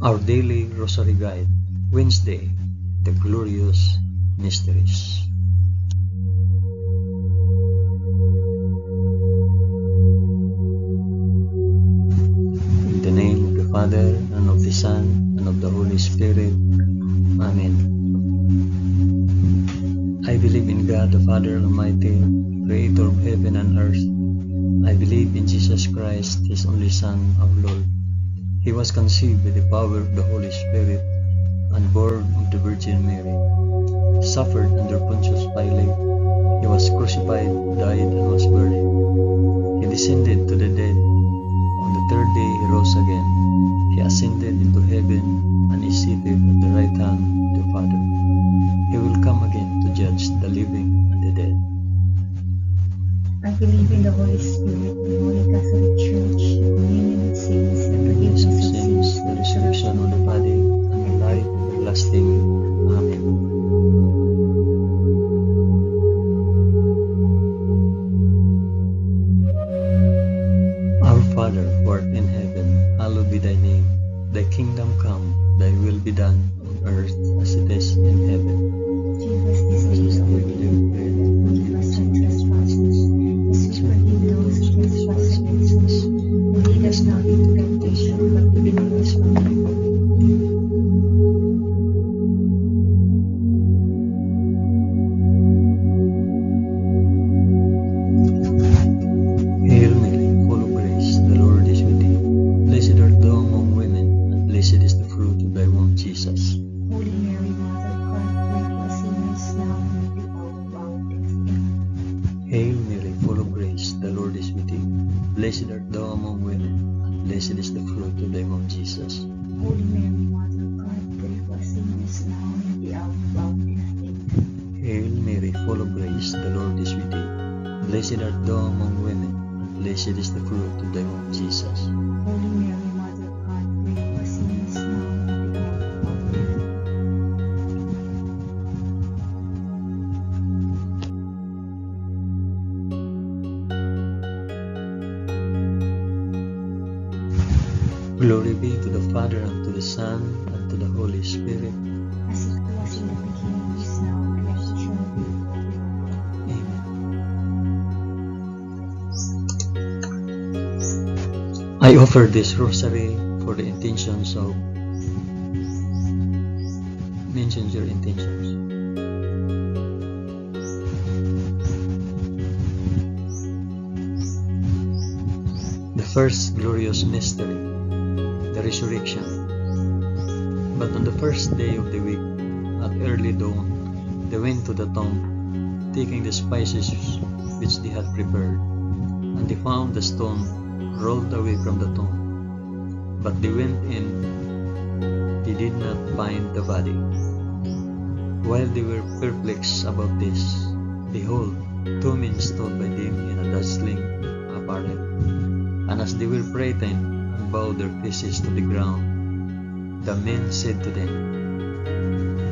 Our Daily Rosary Guide, Wednesday, the Glorious Mysteries. In the name of the Father, and of the Son, and of the Holy Spirit. Amen. I believe in God, the Father Almighty, Creator of heaven and earth. I believe in Jesus Christ, His only Son, our Lord. He was conceived by the power of the Holy Spirit and born of the Virgin Mary. Suffered under Pontius Pilate. He was crucified, died, and was buried. He descended to the dead. On the third day he rose again. He ascended into heaven and is seated at the right hand of the Father. He will come again to judge the living and the dead. I believe in the Holy Spirit, the Holy Catholic Church, the communion of saints, the forgiveness of sins, the resurrection of the body, and the life everlasting. Amen. Our Father, who art in heaven, hallowed be thy name. Thy kingdom come, thy will be done, on earth as it is in heaven. Give us this day our daily bread, and forgive us our trespasses, as we forgive those who trespass against us. And lead us not into temptation, but deliver us from evil. Hail Mary, full of grace, the Lord is with thee. Blessed art thou among women, and blessed is the fruit of thy womb, Jesus. Holy Mary, Mother of God, pray for us sinners now and at the hour of our death. Amen. Hail Mary, full of grace, the Lord is with thee. Blessed art thou among women, and blessed is the fruit of thy womb, Jesus. Holy Mary, Mother of God, pray for us sinners now and at the hour of our death. Amen. Hail Mary, full of grace, the Lord is with thee. Blessed art thou among women, and blessed is the fruit of thy womb, Jesus. Holy Mary, Mother of God, pray for us sinners now and at the hour of our death. Glory be to the Father, and to the Son, and to the Holy Spirit. As it was in the beginning, is now, and ever shall be, world without end. Amen. I offer this rosary for the intentions of... Mention your intentions. The first glorious mystery, the resurrection. But on the first day of the week, at early dawn, they went to the tomb, taking the spices which they had prepared, and they found the stone rolled away from the tomb. But they went in, they did not find the body. While they were perplexed about this, behold, two men stood by them in a dazzling apparel. And as they were frightened and bowed their faces to the ground, the men said to them,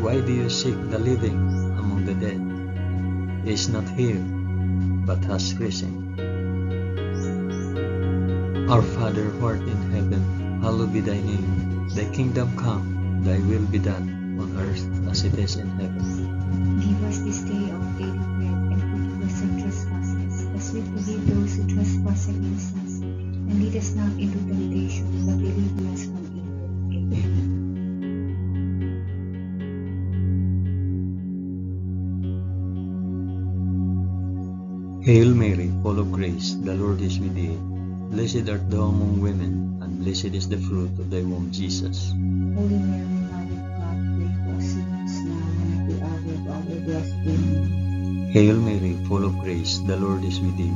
Why do you seek the living among the dead? He is not here, but has risen. Our Father who art in heaven, hallowed be thy name. Thy kingdom come, thy will be done, on earth as it is in heaven. Give us this day our daily bread, and forgive us our trespasses, as we forgive those who trespass against us. And lead us not into temptation, but deliver us from evil. Amen. Hail Mary, full of grace, the Lord is with thee. Blessed art thou among women, and blessed is the fruit of thy womb, Jesus. Holy Mary, Mother of God, pray for us sinners now and at the hour of our death. Amen. Hail Mary, full of grace, the Lord is with thee.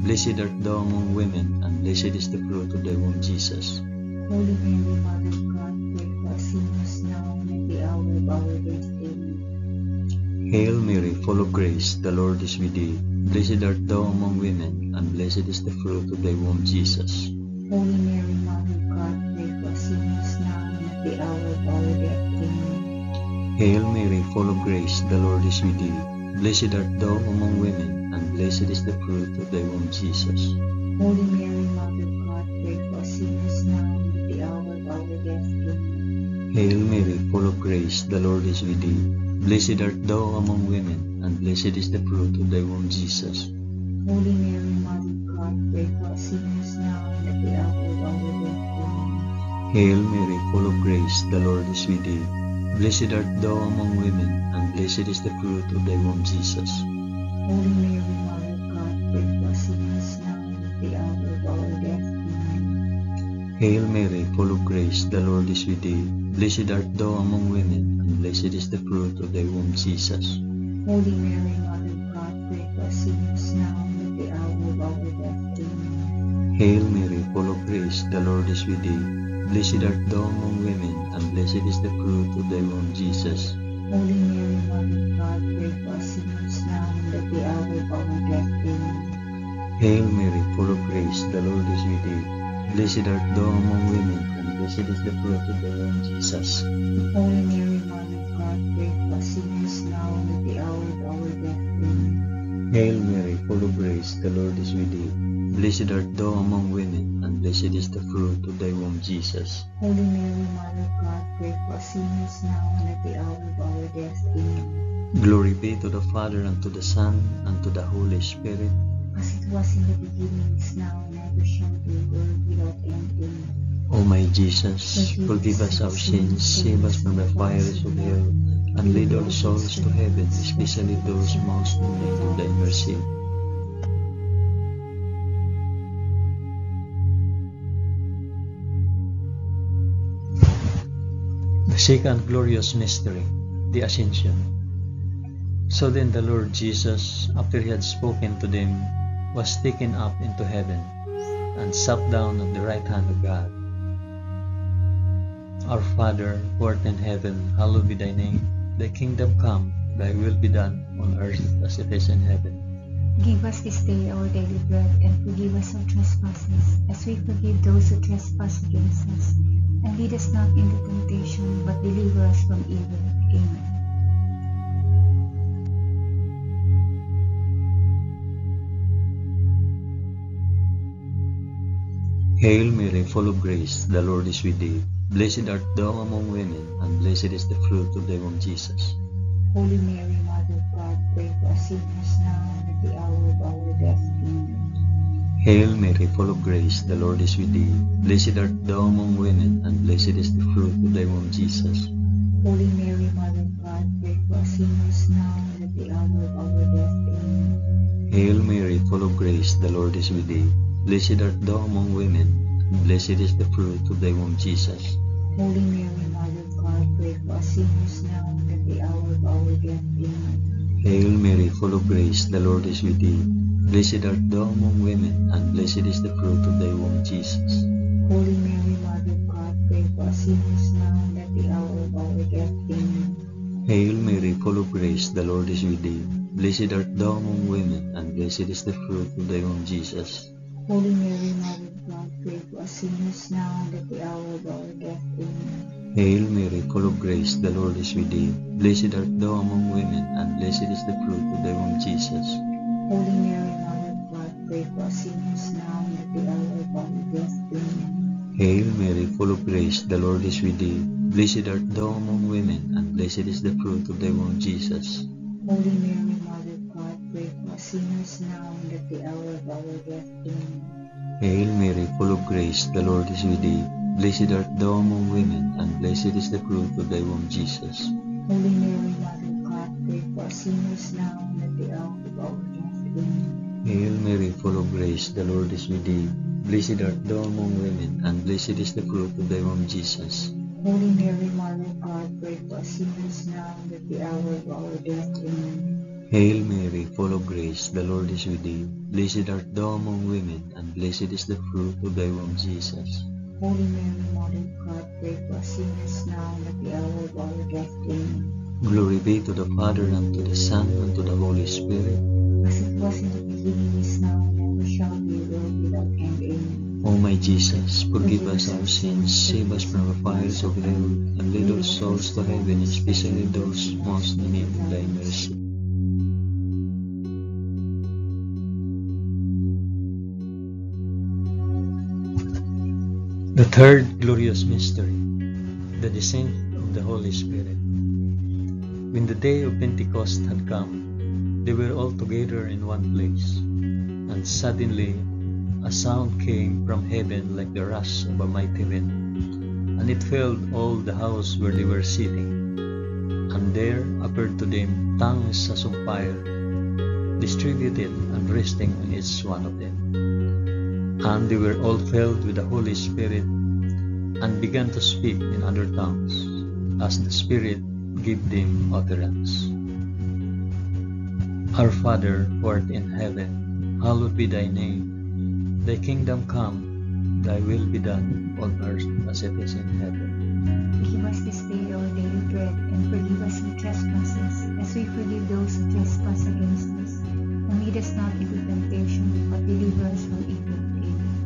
Blessed art thou among women, and blessed is the fruit of thy womb, Jesus. Holy Mary, Mother of God, pray for us sinners now and at the hour of our death. Amen. Hail Mary, full of grace, the Lord is with thee. Blessed art thou among women, and blessed is the fruit of thy womb, Jesus. Holy Mary, Mother of God, pray for us sinners now and at the hour of our death. Amen. Hail Mary, full of grace, the Lord is with thee. Blessed art thou among women, and blessed is the fruit of thy womb, Jesus. Holy Mary, Mother of God, pray for us sinners now and at the hour of our death. Amen. Hail Mary, full of grace, the Lord is with thee. Blessed art thou among women, and blessed is the fruit of thy womb, Jesus. Holy Mary, Mother of God, pray for us sinners now and at the hour of our death. Amen. Hail Mary, full of grace, the Lord is with thee. Blessed art thou among women, and blessed is the fruit of thy womb, Jesus. Holy Mary, Mother of God, pray for us sinners now and at the hour of our death. Amen. Hail Mary, full of grace, the Lord is with thee. Blessed art thou among women, and blessed is the fruit of thy womb, Jesus. Holy Mary, Mother of God, pray for us sinners now and at the hour of our death. Amen. Hail Mary, full of grace, the Lord is with thee. Blessed art thou among women, and blessed is the fruit of thy womb, Jesus. Holy Mary, Mother of God, pray for us sinners now and at the hour of our death. Amen. Hail Mary, full of grace, the Lord is with thee. Blessed art thou among women, and blessed is the fruit of thy womb, Jesus. Holy Mary, Mother of God, pray for us sinners now and at the hour of our death. Amen. Hail Mary, full of grace, the Lord is with thee. Blessed art thou among women, and blessed is the fruit of thy womb, Jesus. Holy Mary, Mother of God, pray for us sinners now and at the hour of our death. Amen. Glory be to the Father, and to the Son, and to the Holy Spirit. As it was in the beginning, is now, and ever shall be, world without end. Amen. O my Jesus, forgive us our sins, save us from the fires of hell, and lead all souls to heaven, especially those most in need of thy mercy. The second glorious mystery, the Ascension. So then the Lord Jesus, after he had spoken to them, was taken up into heaven, and sat down at the right hand of God. Our Father, who art in heaven, hallowed be thy name. Thy kingdom come, thy will be done, on earth as it is in heaven. Give us this day our daily bread, and forgive us our trespasses, as we forgive those who trespass against us. And lead us not into temptation, but deliver us from evil. Amen. Hail Mary, full of grace, the Lord is with thee. Blessed art thou among women, and blessed is the fruit of thy womb, Jesus. Holy Mary, Mother of God, pray for us sinners now and at the hour of our death. Amen. Hail Mary, full of grace, the Lord is with thee. Blessed art thou among women, and blessed is the fruit of thy womb, Jesus. Holy Mary, Mother of God, pray for us sinners now and at the hour of our death. Amen. Hail Mary, full of grace, the Lord is with thee. Blessed art thou among women, and blessed is the fruit of thy womb, Jesus. Holy Mary, Mother of God, pray for us sinners now and at the hour of our death. Amen. Hail Mary, full of grace, the Lord is with thee. Blessed art thou among women, and blessed is the fruit of thy womb, Jesus. Holy Mary, Mother of God, pray for us sinners now and at the hour of our death. Amen. Hail Mary, full of grace, the Lord is with thee. Blessed art thou among women, and blessed is the fruit of thy womb, Jesus. Holy Mary, Mother of God, pray for us sinners now and at the hour of our death. Amen. Hail Mary, full of grace, the Lord is with thee. Blessed art thou among women, and blessed is the fruit of thy womb, Jesus. Holy Mary, Mother of God, pray for us sinners now and at the hour of our death. Amen. Hail Mary, full of grace, the Lord is with thee. Blessed art thou among women, and blessed is the fruit of thy womb, Jesus. Holy Mary, Mother of God, pray for us sinners now and at the hour of our death. Amen. Hail Mary, full of grace, the Lord is with thee. Blessed art thou among women, and blessed is the fruit of thy womb, Jesus. Holy Mary, Mother of God, pray for us sinners now and at the hour of our death. Amen. Hail Mary, full of grace, the Lord is with thee. Blessed art thou among women, and blessed is the fruit of thy womb, Jesus. Holy Mary, Mother of God, pray for us sinners now and at the hour of our death. Amen. Hail Mary, full of grace, the Lord is with thee. Blessed art thou among women, and blessed is the fruit of thy womb, Jesus. Holy Mary, Mother of God, pray for us sinners now and at the hour of our death. Amen. Glory be to the Father, and to the Son, and to the Holy Spirit. As it was in the beginning, is now, and ever shall be, world without end. Amen. O my Jesus, forgive us our sins, save us from the fires of hell, and lead all souls to heaven, especially those most in need of thy mercy. The third glorious mystery, the descent the Holy Spirit. When the day of Pentecost had come, they were all together in one place, and suddenly a sound came from heaven like the rush of a mighty wind, and it filled all the house where they were sitting. And there appeared to them tongues as of fire, distributed and resting on each one of them. And they were all filled with the Holy Spirit, and began to speak in other tongues, as the Spirit gave them utterance. Our Father, who art in heaven, hallowed be thy name. Thy kingdom come, thy will be done on earth as it is in heaven. Give us this day our daily bread, and forgive us our trespasses, as we forgive those who trespass against us. And lead us not into temptation, but deliver us from evil. Amen.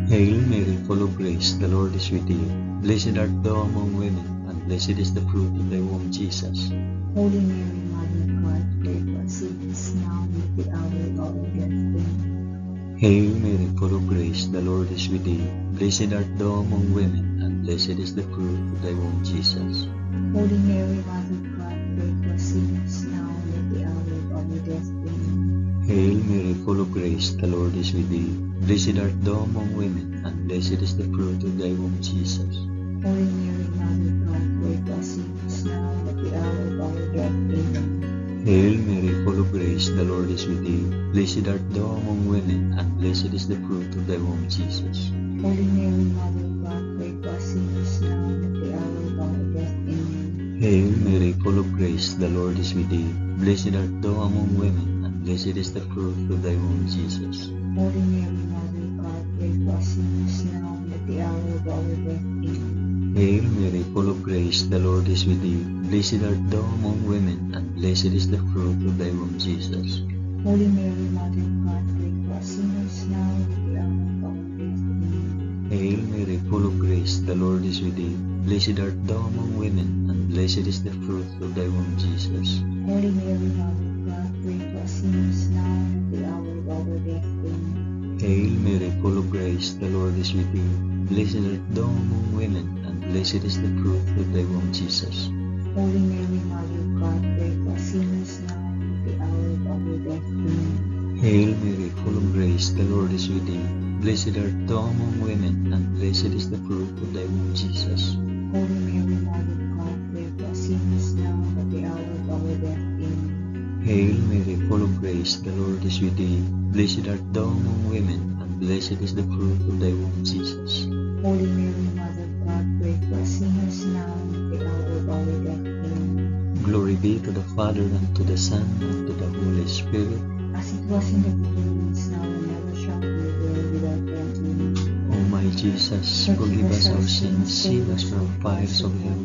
Hail Mary, full of grace, the Lord is with you. Blessed art thou among women, and blessed is the fruit of thy womb, Jesus. Holy Mary, Mother of God, pray for us sinners now and at the hour of our death. Amen. Hail Mary, full of grace, the Lord is with thee. Blessed art thou among women, and blessed is the fruit of thy womb, Jesus. Holy Mary, Mother of God, pray for us sinners now and at the hour of our death. Amen. Hail Mary, full of grace, the Lord is with thee. Blessed art thou among women, and blessed is the fruit of thy womb, Jesus. Holy Mary, Mother of God, pray for us sinners now and at the hour of our death. Amen. Hail Mary, full of grace, the Lord is with thee. Blessed art thou among women, and blessed is the fruit of thy womb, Jesus. Holy Mary, Mother of God, pray for us sinners now and at the hour of our death. Amen. Hail Mary, full of grace, the Lord is with thee. Blessed art thou among women, and blessed is the fruit of thy womb, Jesus. Holy Mary, Mother of God, pray for us sinners now and at the hour of our death. Amen. Hail Mary, full of grace, the Lord is with thee. Blessed art thou among women, and blessed is the fruit of thy womb, Jesus. Holy Mary, Mother of God, pray for us sinners now and at the hour of our death. Amen. Hail Mary, full of grace, the Lord is with thee. Blessed art thou among women, and blessed is the fruit of thy womb, Jesus. Holy Mary, Mother of God, pray for us sinners now and at the hour of our death. Amen. Hail Mary, full of grace, the Lord is with thee. Blessed art thou among women, and blessed is the fruit of thy womb, Jesus. Holy Mary, Mother of God, pray for us sinners now and at the hour of our death. Amen. Hail Mary, full of grace, the Lord is with thee. Blessed art thou among women, and blessed is the fruit of thy womb, Jesus. Holy Mary, Mother of God, pray for us sinners now and at the hour of our death. Amen. Hail Mary, full of grace, the Lord is with thee. Blessed art thou among women, and blessed is the fruit of thy womb, Jesus. Holy Mary, Mother of God, pray for us sinners now and at the hour of our death. Amen. Glory be to the Father, and to the Son, and to the Holy Spirit. As it was in the beginning, is now, and ever shall be, world without end. Amen. O my Jesus, forgive us our sins, save us from fires of hell,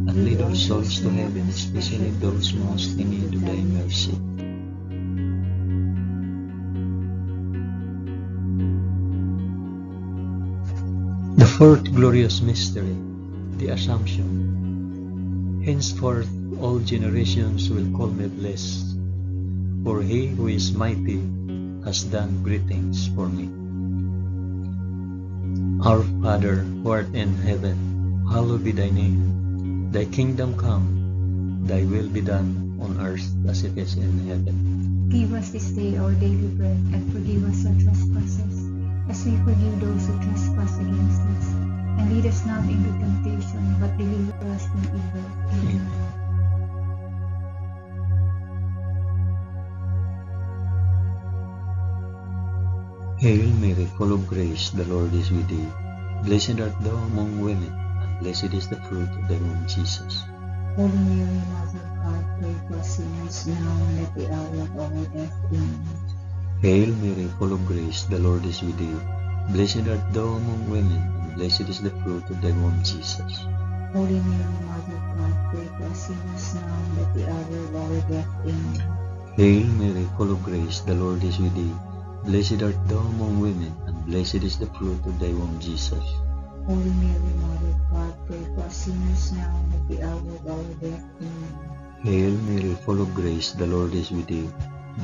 and lead our souls to heaven, especially those most in need of thy mercy. The fourth glorious mystery, the Assumption. Henceforth all generations will call me blessed, for he who is mighty has done great things for me. Our Father, who art in heaven, hallowed be thy name. Thy kingdom come, thy will be done on earth as it is in heaven. Give us this day our daily bread, and forgive us our trespasses, as we forgive those who trespass against us. And lead us not into temptation, but deliver us from evil. Amen. Hail Mary, full of grace, the Lord is with thee. Blessed art thou among women, and blessed is the fruit of thy womb, Jesus. Holy Mary, Mother of God, pray for us sinners now and at the hour of our death. Amen. Hail Mary, full of grace, the Lord is with thee. Blessed art thou among women, and blessed is the fruit of thy womb, Jesus. Holy Mary, Mother of God, pray for us sinners now and at the hour of our death. Amen. Hail Mary, full of grace, the Lord is with thee. Blessed art thou among women, and blessed is the fruit of thy womb, Jesus. Holy Mary, Mother of God, pray for us sinners now and at the hour of our death. Amen. Hail Mary, full of grace, the Lord is with thee.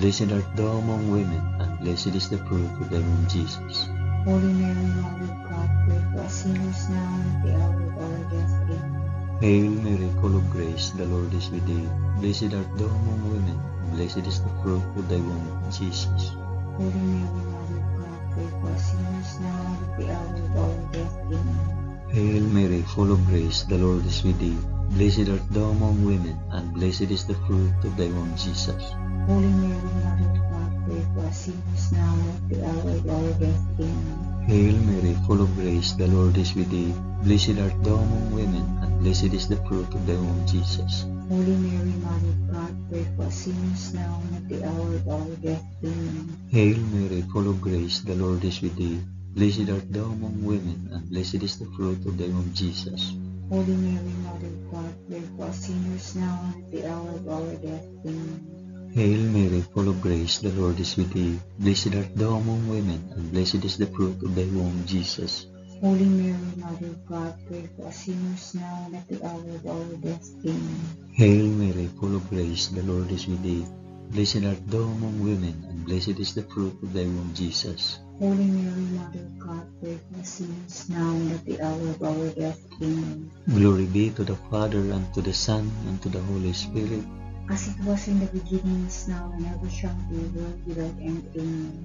Blessed art thou among women, and blessed is the fruit of thy womb, Jesus. Holy Mary, Mother of God, pray for us sinners now and at the hour of our death. Amen. Hail Mary, full of grace, the Lord is with thee. Blessed art thou among women, and blessed is the fruit of thy womb, Jesus. Holy Mary, Mother of God, pray for us sinners now and at the hour of our death. Amen. Hail Mary, full of grace, the Lord is with thee. Blessed art thou among women, and blessed is the fruit of thy womb, Jesus. Holy Mary, Mother of God, pray for us sinners now and at the hour of our death. Amen. Hail Mary, full of grace, the Lord is with thee. Blessed art thou among women, and blessed is the fruit of thy womb, Jesus. Holy Mary, Mother of God, pray for us sinners now and at the hour of our death. Amen. Hail Mary, full of grace, the Lord is with thee. Blessed art thou among women, and blessed is the fruit of thy womb, Jesus. Holy Mary, Mother of God, pray for us sinners now and at the hour of our death. Amen. Hail Mary, full of grace, the Lord is with thee. Blessed art thou among women, and blessed is the fruit of thy womb, Jesus. Holy Mary, Mother of God, pray for us sinners now and at the hour of our death. Amen. Hail Mary, full of grace, the Lord is with thee. Blessed art thou among women, and blessed is the fruit of thy womb, Jesus. Holy Mary, Mother of God, pray for us sinners now and at the hour of our death. Amen. Glory be to the Father, and to the Son, and to the Holy Spirit. As it was in the beginning, is now, and ever shall be, world without end. Amen.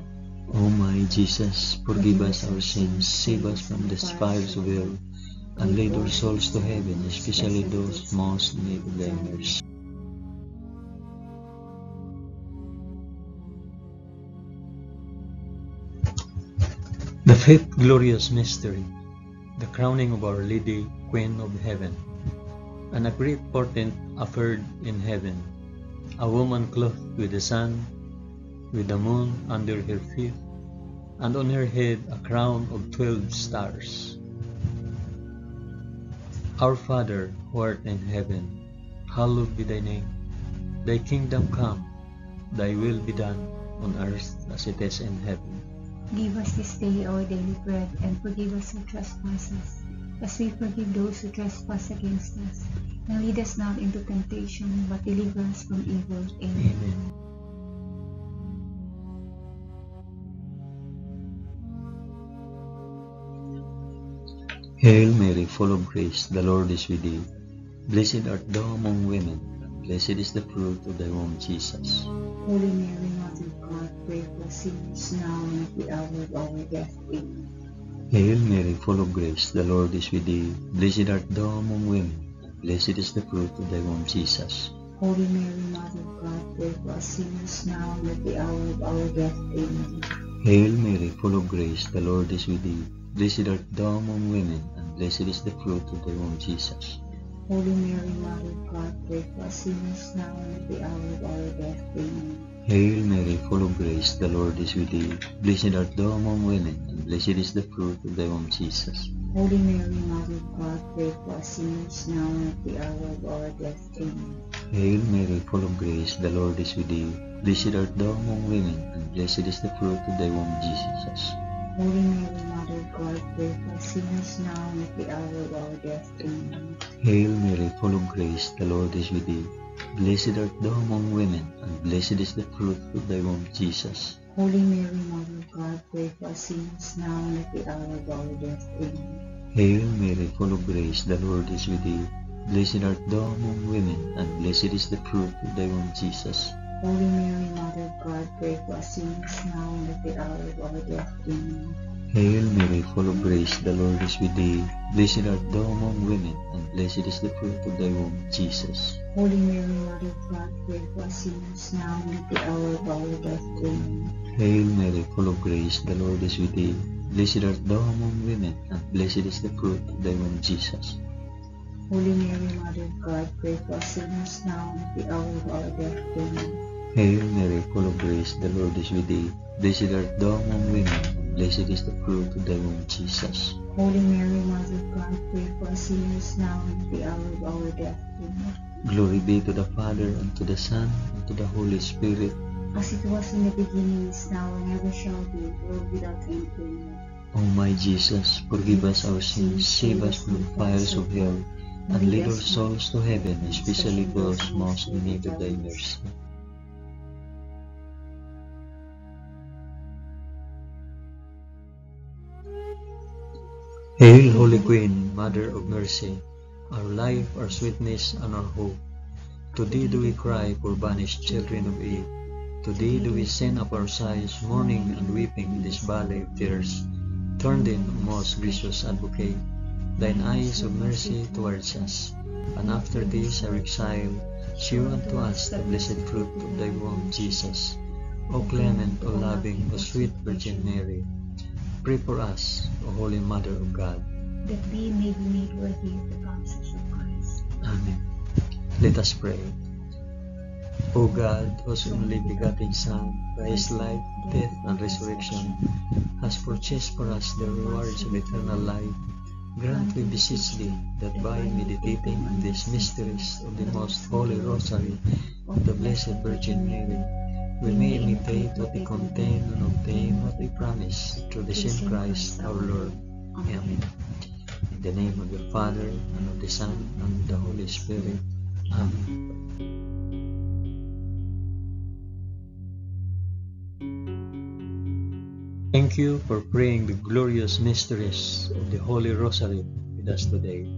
O my Jesus, forgive us our sins, save us from the fires of hell, and lead our souls to heaven, especially those most in need of thy mercy. The fifth glorious mystery, the crowning of Our Lady, Queen of Heaven. And a great portent occurred in heaven, a woman clothed with the sun, with the moon under her feet, and on her head a crown of 12 stars. Our Father, who art in heaven, hallowed be thy name. Thy kingdom come, thy will be done, on earth as it is in heaven. Give us this day our daily bread, and forgive us our trespasses, as we forgive those who trespass against us. And lead us not into temptation, but deliver us from evil. Amen. Amen. Hail Mary, full of grace, the Lord is with thee. Blessed art thou among women, and blessed is the fruit of thy womb, Jesus. Holy Mary, Mother of God, pray for us sinners now and at the hour of our death. Amen. Hail Mary, full of grace, the Lord is with thee. Blessed art thou among women, and blessed is the fruit of thy womb, Jesus. Holy Mary, Mother of God, pray for us sinners now and at the hour of our death. Amen. Hail Mary, full of grace, the Lord is with thee. Blessed art thou among women, and blessed is the fruit of thy womb, Jesus. Holy Mary, Mother of God, pray for us sinners now and at the hour of our death. Amen. Hail Mary, full of grace, the Lord is with thee. Blessed art thou among women, and blessed is the fruit of thy womb, Jesus. Holy Mary, Mother of God, pray for us sinners now and at the hour of our death. Amen. Hail Mary, full of grace, the Lord is with thee. Blessed art thou among women, and blessed is the fruit of thy womb, Jesus. Holy Mary, Mother of God, pray for us sinners now and at the hour of our death. Amen. Hail Mary, full of grace, the Lord is with thee. Blessed art thou among women, and blessed is the fruit of thy womb, Jesus. Holy Mary, Mother of God, pray for us sinners now and at the hour of our death. Amen. Hail Mary, full of grace, the Lord is with thee. Blessed art thou among women, and blessed is the fruit of thy womb, Jesus. Holy Mary, Mother of God, pray for us sinners now and at the hour of our death. Amen. Hail Mary, full of grace, the Lord is with thee. Blessed art thou among women, and blessed is the fruit of thy womb, Jesus. Holy Mary, Mother of God, pray for us sinners now and at the hour of our death. Amen. Hail Mary, full of grace, the Lord is with thee. Blessed art thou among women, and blessed is the fruit of thy womb, Jesus. Holy Mary, Mother of God, pray for us sinners now and at the hour of our death. Amen. Hail Mary, full of grace, the Lord is with thee. Blessed art thou among women, and blessed is the fruit of thy womb, Jesus. Holy Mary, Mother of God, pray for us sinners now and at the hour of our death. Amen. Glory be to the Father, and to the Son, and to the Holy Spirit. As it was in the beginning, is now, and ever shall be, world without end. Amen. O my Jesus, forgive us our sins, save us from the fires of hell, and lead our souls to heaven, especially those most in need of thy mercy. Hail, Holy Queen, Mother of Mercy, our life, our sweetness, and our hope. To thee do we cry, poor banished children of Eve. To thee do we send up our sighs, mourning and weeping in this valley of tears. Turn then, O most gracious Advocate, thine eyes of mercy towards us, and after this our exile, shew unto us the blessed fruit of thy womb, Jesus. O clement, O loving, O sweet Virgin Mary, pray for us, O Holy Mother of God, that we may be made worthy of the promises of Christ. Amen. Let us pray. O God, whose only begotten Son, by his life, death, and resurrection, has purchased for us the rewards of eternal life, grant, we beseech thee, that by meditating on these mysteries of the most holy Rosary of the Blessed Virgin Mary, we may imitate what they contain and obtain what they promise, through the same Christ our Lord. Amen. In the name of the Father, and of the Son, and of the Holy Spirit. Amen. Thank you for praying the glorious mysteries of the Holy Rosary with us today.